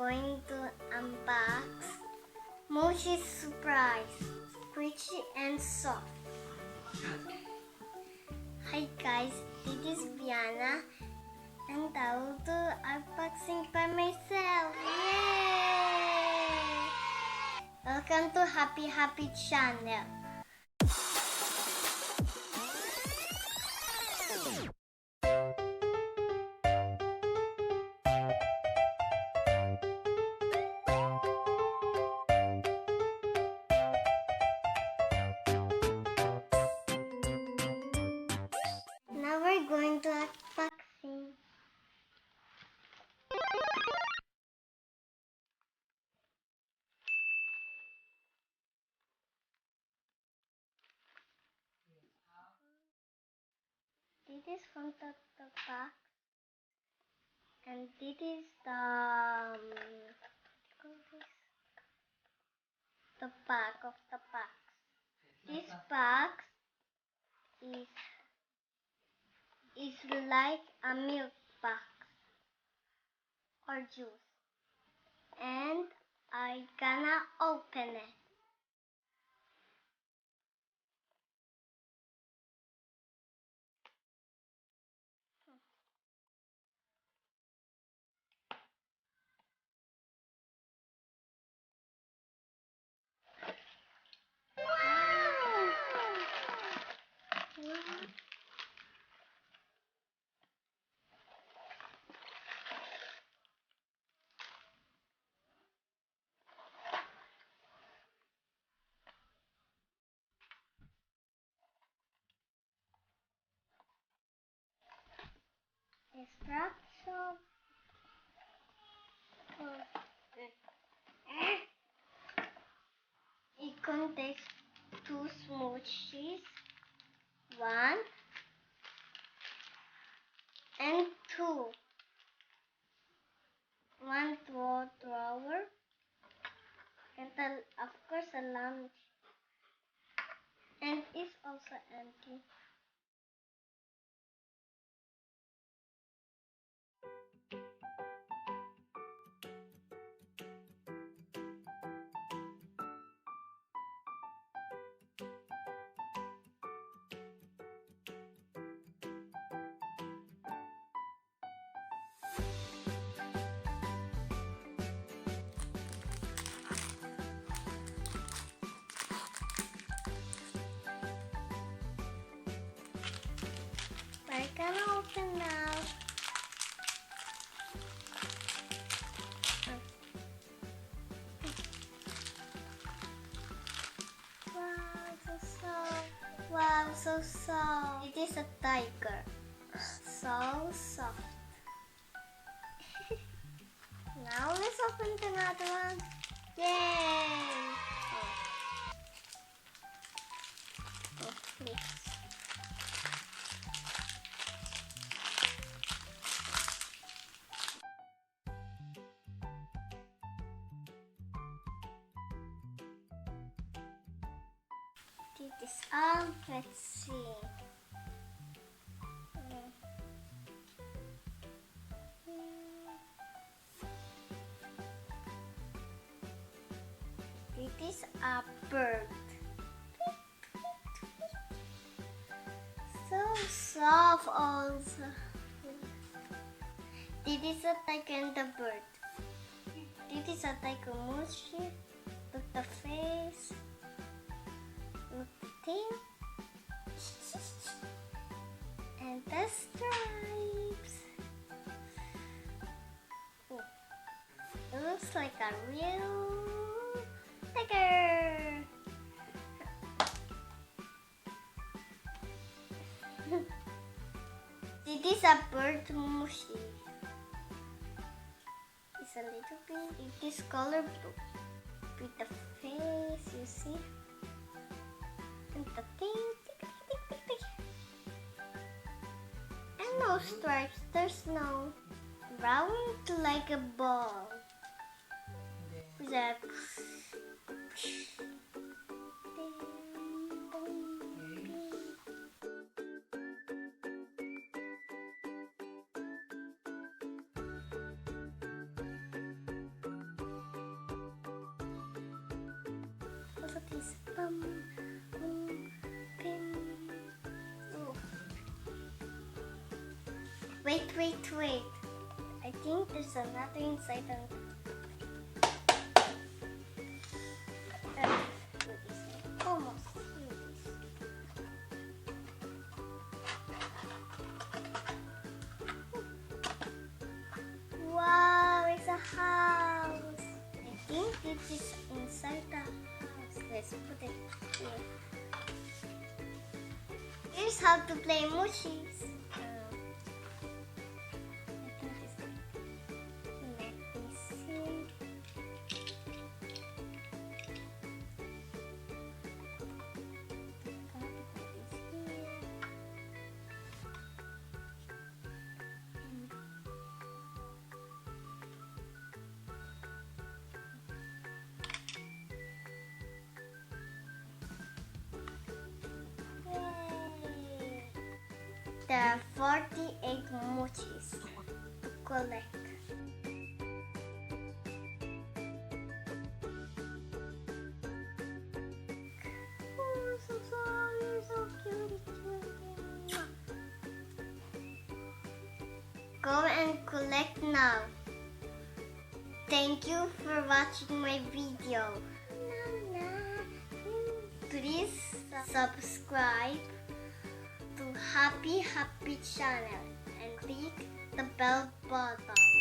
going to unbox Moochies surprise, squishy and soft. Hi guys, this is Viana and I will do unboxing by myself. Yay! Welcome to Happy channel. Now we're going to unboxing. This is from the box, and this is the back of the box. This box is like a milk box or juice, and I gonna open it. Instruction. It contains 2 Moochies, 1 and 2. One drawer and of course a lunch, and it's also empty. We're gonna open now. Wow, so soft. It is a tiger. So soft. Now let's open another one. Yay! Oh, please. This is all. Let's see. This is a bird. So soft also. This is a tiger and the bird. This is a tiger Moochie. Look the face. Look the tail. And the stripes. Oh, it looks like a real tiger. This is a bird Moochie. It's a little bit. It is color blue. With the face, you see? And the tail. And no stripes. There's no round like a ball. That Wait. I think there's another inside the... Almost. Wow, it's a house. I think this is inside the house. Let's put it here. Here's how to play Moochies. There are 48 Moochies to collect. Oh, so sorry, so cute. Go and collect now. Thank you for watching my video. Please subscribe to Hubby channel and click the bell button.